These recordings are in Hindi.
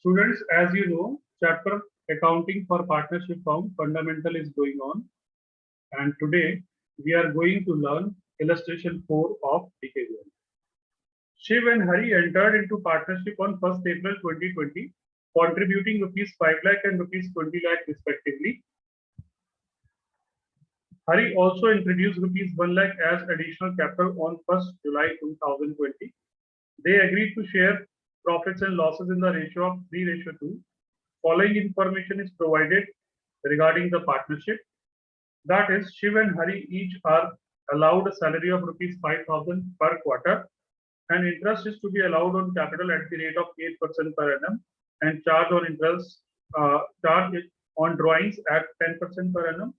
Students, as you know, chapter accounting for partnership firm fundamental is going on, and today we are going to learn illustration 4 of behavior. Shiv and Hari entered into partnership on 1st April 2020, contributing rupees 5 lakh and rupees 20 lakh respectively. Hari also introduced rupees 1 lakh as additional capital on 1st July 2020. They agreed to share profits and losses in the ratio of 3:2. Following information is provided regarding the partnership. That is, Shiv and Hari each are allowed a salary of rupees 5,000 per quarter, and interest is to be allowed on capital at the rate of 8% per annum, and charge on drawings at 10% per annum.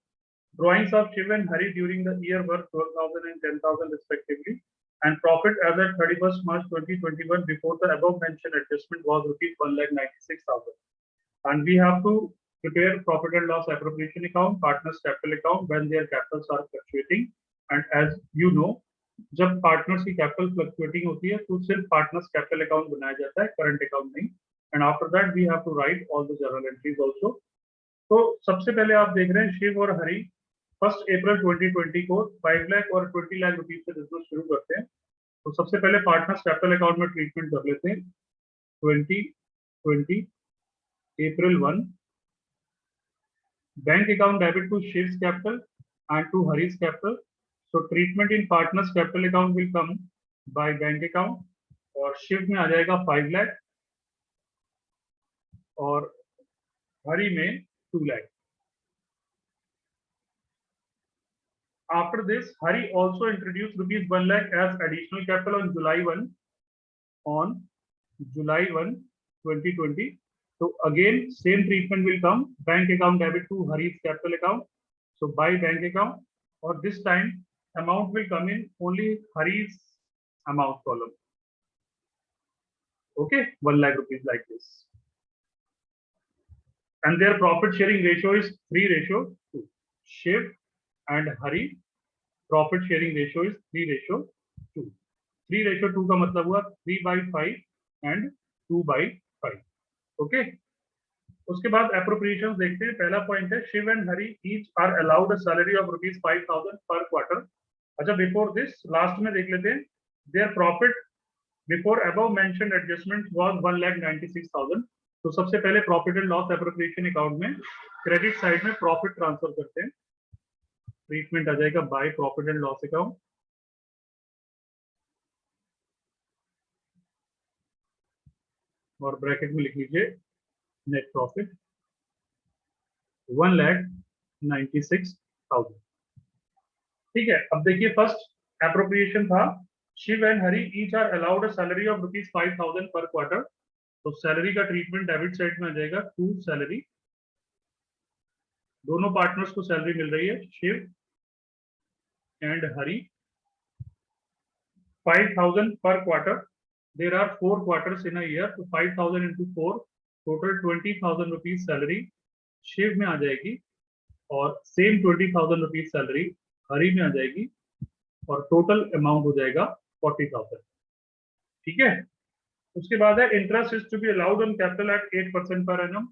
Drawings of Shiv and Hari during the year were 12,000 and 10,000 respectively, and profit as at 31st March 2021 before the above mentioned adjustment was rupees 1,96,000. And we have to prepare profit and loss appropriation account, partners capital account when their capitals are fluctuating. And as you know, जब पार्टनर्स की कैपिटल फ्लक्चुएटिंग होती है तो सिर्फ पार्टनर्स कैपिटल अकाउंट बनाया जाता है, करंट अकाउंट नहीं. And after that we have to write all the journal entries also. तो सबसे पहले आप देख रहे हैं शिव और हरि 1 अप्रैल 2020 को 5 लाख और 20 लाख रुपीस से बिजनेस शुरू करते हैं. तो सबसे पहले पार्टनर्स कैपिटल अकाउंट में ट्रीटमेंट कर लेते हैं. 2020 April 1, bank account debit to Shiv's capital and to Hari's capital. So treatment in partners capital account will come by bank account, और शिव में आ जाएगा 5 लाख और हरि में 2 lakh. After this, Hari also introduced rupees 1 lakh as additional capital on July 1, 2020. So again, same treatment will come. Bank account debit to Hari's capital account. So by bank account, or this time amount will come in only Hari's amount column. Okay, 1 lakh rupees like this. And their profit sharing ratio is 3:2. Shiv and Hari profit sharing ratio is 3:2. 3:2 का मतलब हुआ 3/5 and 2/5. ओके, उसके बाद एप्रोप्रिएशन देखते हैं. पहला पॉइंट है Shiv and Hari each are allowed a salary of rupees 5,000 per quarter. अच्छा, बिफोर दिस लास्ट में देख लेते हैं. Their profit before above mentioned adjustment was 1,96,000. तो सबसे पहले profit and loss appropriation account में क्रेडिट साइड में प्रॉफिट ट्रांसफर करते हैं. ट्रीटमेंट आ जाएगा bye profit and loss account. और ब्रैकेट में लिख लीजिए नेट प्रॉफिट 1,96,000. ठीक है. अब देखिए, फर्स्ट एप्रोप्रिएशन था Shiv and Hari each are allowed a salary of rupees 5,000 per quarter. तो सैलरी का ट्रीटमेंट डेबिट साइड में आ जाएगा टू सैलरी. दोनों पार्टनर्स को सैलरी मिल रही है, Shiv and Hari, 5,000 per quarter. There are 4 quarters in a year, so 5,000 into 4, total 20,000 rupees salary Shiv में आ जाएगी, और सेम 20,000 rupees salary हरि में आ जाएगी, और टोटल अमाउंट हो जाएगा 40,000. ठीक है. उसके बाद है interest is to be allowed on capital at 8% per annum.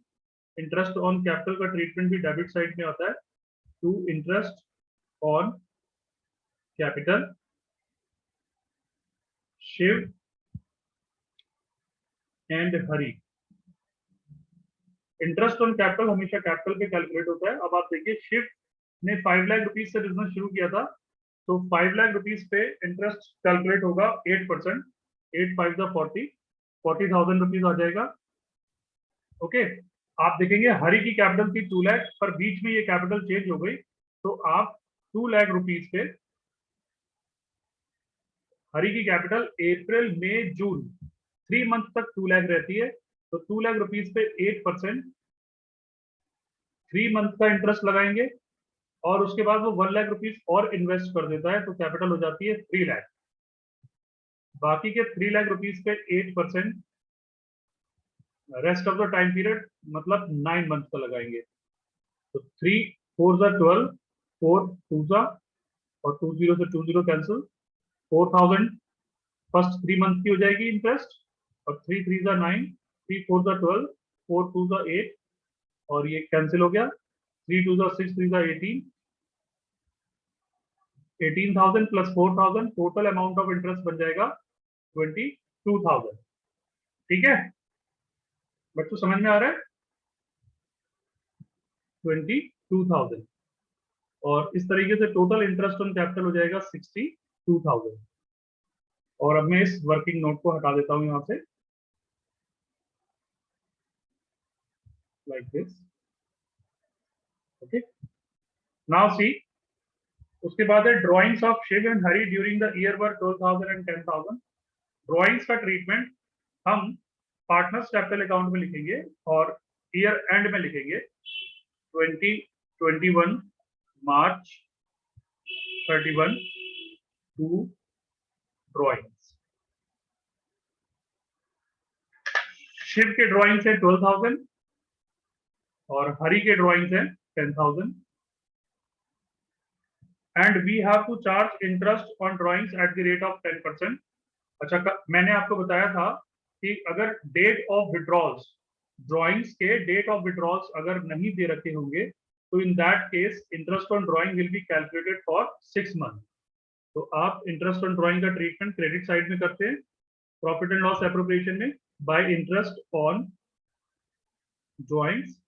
Interest on capital का ट्रीटमेंट भी डेबिट साइड में आता है. To interest on capital Shiv and Hari. Interest on capital हमेशा कैपिटल पे कैलकुलेट होता है. अब आप देखिए, शिव ने 5 लाख रुपीस से बिजनेस शुरू किया था, तो 5 लाख रुपीस पे इंटरेस्ट कैलकुलेट होगा 8%. 8 5 40, 40,000 रुपीज आ जाएगा. ओके. आप देखेंगे हरि की कैपिटल थी 2 लाख, पर बीच में ये कैपिटल चेंज हो गई, तो आप 2 लाख रुपीज पे हरि की कैपिटल अप्रैल मई जून 3 मंथ तक 2 लाख रहती है. तो 2 लाख रुपीस पे 8% 3 मंथ का इंटरेस्ट लगाएंगे, और उसके बाद वो 1 लाख रुपीस और इन्वेस्ट कर देता है, तो कैपिटल हो जाती है 3 लाख. बाकी के 3 लाख रुपीस पे 8% rest of the time period मतलब 9 मंथ का लगाएंगे. तो 3 4 12, 4 2 और 2 0 से 2 0 कैंसिल. 4,000 फर्स्ट 3 मंथ की हो जाएगी इंटरेस्ट, और 3 3 9, 3 4 12, 4 2 ज़ा 8 और ये कैंसिल हो गया, 3 2 ज़ा 6 3 ज़ा 18,000 plus 4,000, total amount of interest बन जाएगा 22,000। ठीक है बच्चों, समझ में आ रहा है? 22,000 और इस तरीके से टोटल इंटरेस्ट ऑन कैपिटल हो जाएगा 62,000। और अब मैं इस वर्किंग नोट को हटा देता हूं यहां से, like this. Okay, now see, उसके बाद है drawings of Shiv and Hari during the year were 12,000 and 10,000। Drawings का ट्रीटमेंट हम पार्टनर्स कैपिटल अकाउंट में लिखेंगे और ईयर एंड में लिखेंगे 2021 मार्च 31 टू ड्राइंग्स। शिव के ड्राइंग्स है 12,000 और हरि के ड्राइंग्स है 10,000 and we have to charge interest on drawings at the rate of 10%। अच्छा, मैंने आपको बताया था कि अगर डेट ऑफ विड्रॉल्स, ड्राइंग्स के डेट ऑफ विड्रॉल्स अगर नहीं दे रखे होंगे तो in that case interest on drawing will be calculated for 6 month. तो आप इंटरेस्ट ऑन ड्राइंग का ट्रीटमेंट क्रेडिट साइड में करते हैं प्रॉफिट एंड लॉस एप्रोप्रिएशन में by interest on drawings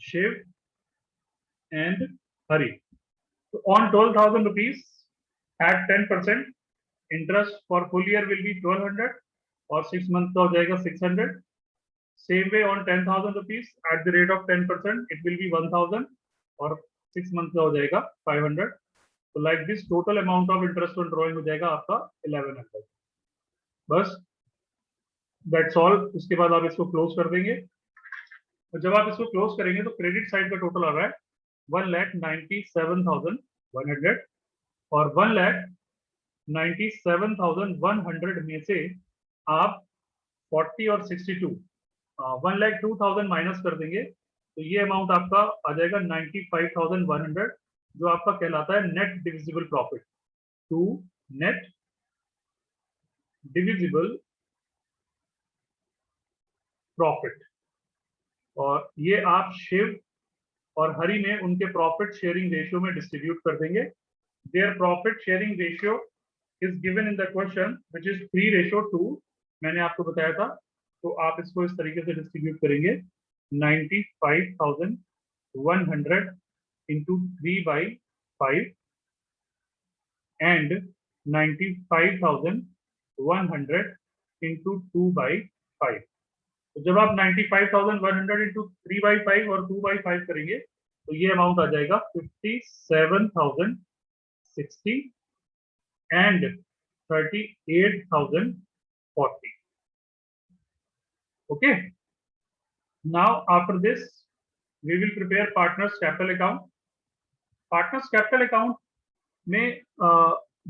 Shiv and Hari. तो on 12,000 rupees at 10%, interest for full year will be 1200 और 6 मंथ का हो जाएगा 600। Same way on 10,000 rupees at the rate of 10% it will be 1,000 और 6 मंथ का हो जाएगा 500। तो like this total amount of interest on drawing हो जाएगा आपका 1100। बस दैट्स ऑल। इसके बाद आप इसको क्लोज कर देंगे और जब आप इसको क्लोज करेंगे तो क्रेडिट साइड का टोटल आ रहा है 1,97,100 और 1,97,100 में से आप 40 और 62 1,02,000 माइनस कर देंगे तो ये अमाउंट आपका आ जाएगा 95,100 जो आपका कहलाता है net divisible profit to net divisible profit. और ये आप शिव और हरि में उनके प्रॉफिट शेयरिंग रेशियो में डिस्ट्रीब्यूट कर देंगे। Their profit sharing ratio is given in the question which is 3:2। मैंने आपको बताया था, तो आप इसको इस तरीके से डिस्ट्रीब्यूट करेंगे 95,100 into 3/5 and 95,100 into 2/5। तो जब आप 95,100 into 3/5 और 2/5 करेंगे तो ये अमाउंट आ जाएगा 57,060 and 38,040। Okay, now after this we will prepare partners capital account। partners capital account में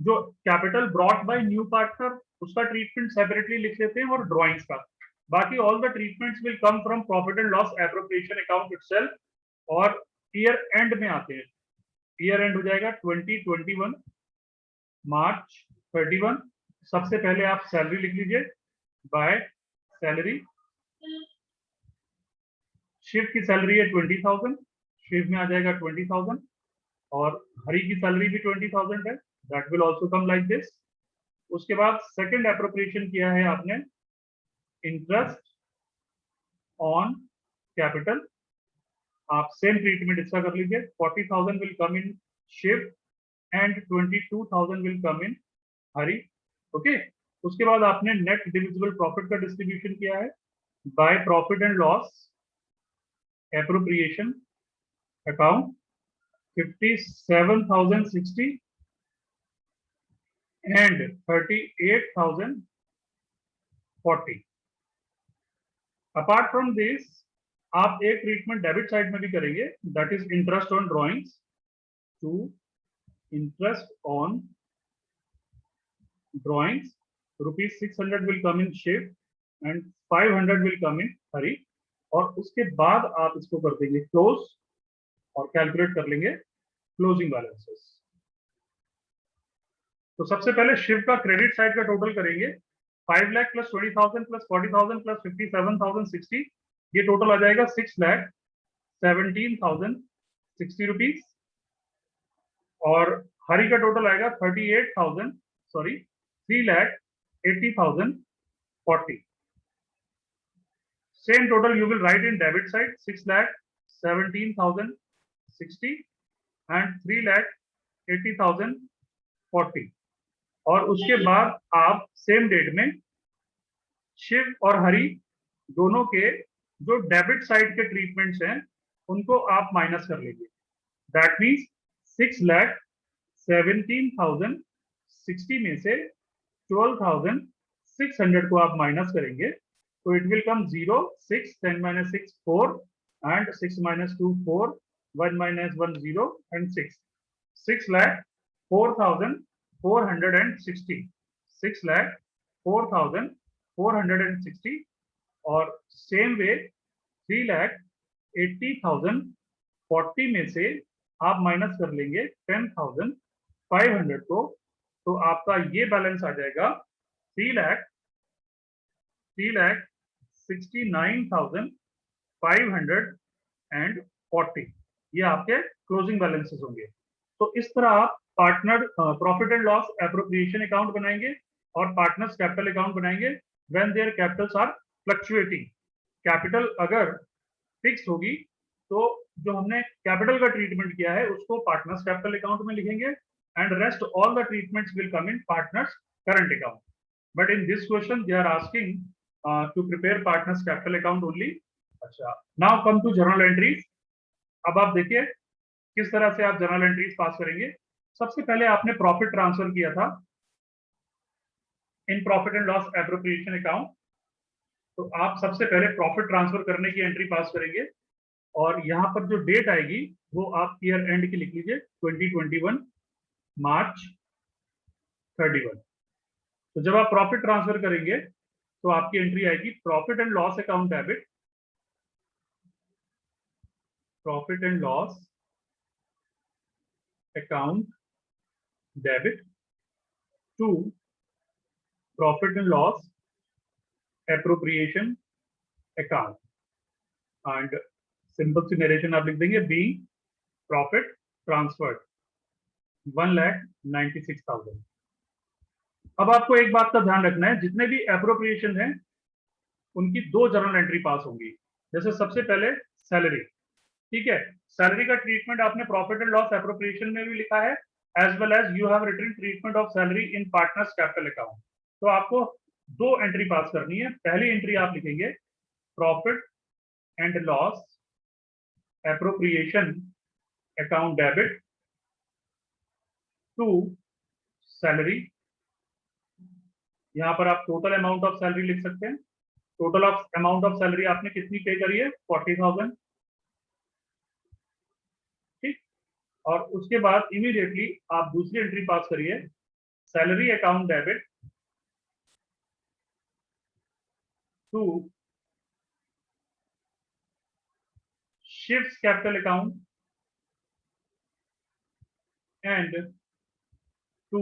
जो capital brought by new partner उसका ट्रीटमेंट सेपरेटली लिख लेते हैं और ड्राइंग्स का, बाकी all the treatments will come from profit and loss appropriation account itself और ईयर एंड में आते हैं। ईयर एंड हो जाएगा 2021 मार्च 31। सबसे पहले आप सैलरी लिख लीजिए बाय सैलरी। शिव की सैलरी है 20,000, शिव में आ जाएगा 20,000 और हरि की सैलरी भी 20,000 है, that will also come like this. उसके बाद सेकंड एप्रोप्रिएशन किया है आपने इंटरेस्ट ऑन कैपिटल, आप सेम ट्रीटमेंट इसका कर लीजिए 40,000 will come in Shiv and 22,000 will come in Hari. Okay, उसके बाद आपने नेट डिविजिबल प्रॉफिट का डिस्ट्रीब्यूशन किया है by profit and loss appropriation account 57,060 and 38,040। Apart from this आप एक ट्रीटमेंट डेबिट साइड में भी करेंगे, that is interest on drawings to interest on drawings ₹600 will come in Shiv and 500 will come in Hari. और उसके बाद आप इसको कर देंगे क्लोज और कैलकुलेट कर लेंगे क्लोजिंग बैलेंसेस। तो सबसे पहले शिव का क्रेडिट साइड का टोटल करेंगे 5 लाख प्लस 20,000 प्लस 40,000 प्लस 57,060, ये टोटल आ जाएगा 6,17,060 रुपीज। और हरी का टोटल आएगा 3,80,040। Same total you will write in debit side 6,17,060 and 3,80,040। और उसके बाद आप सेम डेट में शिव और हरि दोनों के जो डेबिट साइड के ट्रीटमेंट्स हैं उनको आप माइनस कर लीजिए। दैट मीन्स 6,17,060 में से 12,600 को आप माइनस करेंगे तो it will come 0, 6, 10 minus 6, 4 and 6 minus 2, 4, 1 minus 1, 0 and 6. 6,04,460, 6,04,460। और सेम वे 3,80,040 में से आप माइनस कर लेंगे 10,500 को, तो आपका ये बैलेंस आ जाएगा 3,69,540। ये आपके क्लोजिंग बैलेंसेस होंगे। तो इस तरह आप partner profit and loss appropriation account बनाएंगे और पार्टनर्स कैपिटल अकाउंट बनाएंगे when their capitals are fluctuating. Capital अगर फिक्स होगी तो जो हमने कैपिटल का ट्रीटमेंट किया है उसको पार्टनर्स कैपिटल अकाउंट में लिखेंगे and rest all the treatments will come in partners current account. But in this question they are asking to prepare partners capital account only. अच्छा, now come to journal entries. अब आप देखिए किस तरह से आप जर्नल एंट्रीज पास करेंगे। सबसे पहले आपने प्रॉफिट ट्रांसफर किया था in profit and loss appropriation account, तो आप सबसे पहले प्रॉफिट ट्रांसफर करने की एंट्री पास करेंगे और यहाँ पर जो डेट आएगी वो आप ईयर एंड की लिख लीजिए 2021 मार्च 31। तो जब आप प्रॉफिट ट्रांसफर करेंगे तो आपकी एंट्री आएगी profit and loss account debit, profit and loss account debit to profit and loss appropriation account and simple see narration आप लिख देंगे बी प्रॉफिट ट्रांसफर्ड 1,96,000। अब आपको एक बात का ध्यान रखना है, जितने भी एप्रोप्रिएशन हैं उनकी दो जर्नल एंट्री पास होंगी। जैसे सबसे पहले सैलरी, ठीक है, सैलरी का ट्रीटमेंट आपने प्रॉफिट एंड लॉस एप्रोप्रिएशन में भी लिखा है as well as you have written treatment of salary in partners capital account. तो आपको दो एंट्री पास करनी है। पहली एंट्री आप लिखेंगे profit and loss appropriation account debit to salary. यहां पर आप टोटल अमाउंट ऑफ सैलरी लिख सकते हैं। Total of amount of salary आपने कितनी पे करी है 40,000, ठीक। और उसके बाद इमीडिएटली आप दूसरी एंट्री पास करिए सैलरी अकाउंट डेबिट टू शिफ्ट capital account and to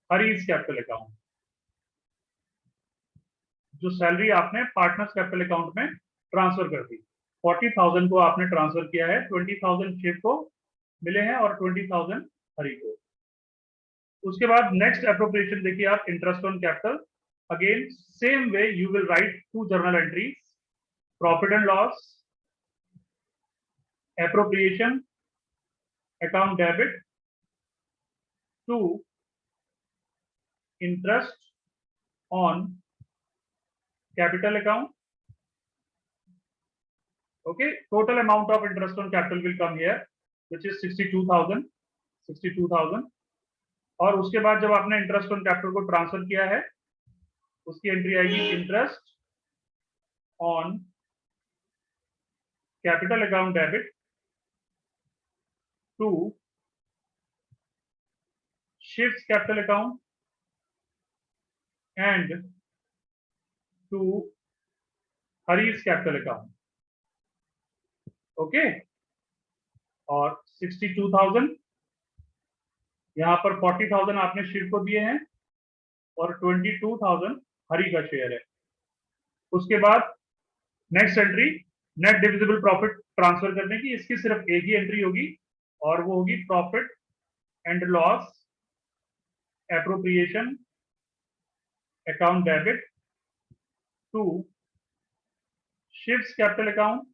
Hari's capital account. जो सैलरी आपने पार्टनर्स कैपिटल अकाउंट में ट्रांसफर कर दी, 40,000 को आपने ट्रांसफर किया है, 20,000 शिव को मिले हैं और 20,000 हरी को। उसके बाद नेक्स्ट एप्रोप्रिएशन देखिए आप interest on capital. Again same way you will write two journal entries, profit and loss appropriation account debit to interest on capital account. Okay, total amount of interest on capital will come here, which is 62,000। और उसके बाद जब आपने इंटरेस्ट ऑन कैपिटल को ट्रांसफर किया है उसकी एंट्री आएगी interest on capital account debit to शिफ्ट capital account and to Hari's capital account. Okay, और 62,000 यहां पर 40,000 आपने शिव को दिए हैं और 22,000 हरी का शेयर है। उसके बाद next entry net divisible profit transfer करने की, इसकी सिर्फ एक ही एंट्री होगी और वो होगी profit and loss appropriation account debit to Shiv's capital account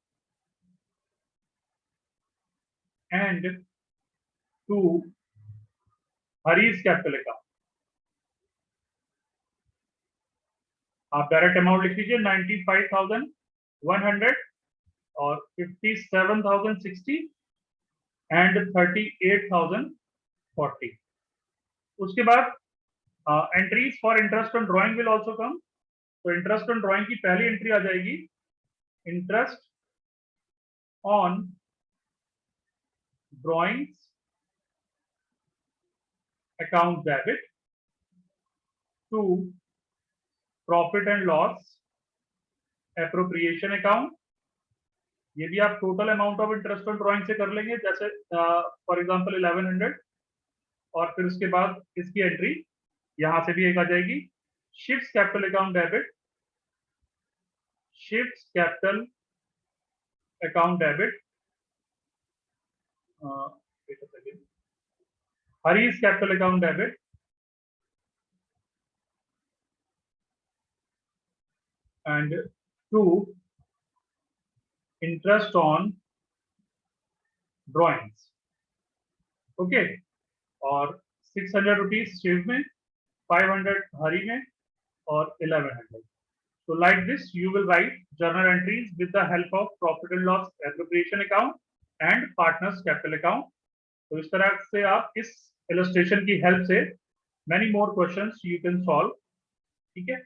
and to Hari's capital account. आप डायरेक्ट अमाउंट लिख लीजिए 95,100 और 57,060 एंड 38,040। उसके बाद entries for interest on drawing will also come. तो इंटरेस्ट ऑन ड्राइंग की पहली एंट्री आ जाएगी interest on drawings account debit to profit and loss appropriation account. ये भी आप total amount of interest on drawing से कर लेंगे, जैसे फॉर एग्जांपल 1100, और फिर उसके बाद इसकी एंट्री यहां से भी एक आ जाएगी shift capital account debit, shift capital account debit हरीज capital account debit and to interest on drawings. Okay, और 600 रुपीज शिव में, 500 हरी में और 1100। So like this you will write journal entries with the help of profit and loss appropriation account and partners capital account। तो इस तरह से आप इस illustration की help से many more questions you can solve। ठीक है।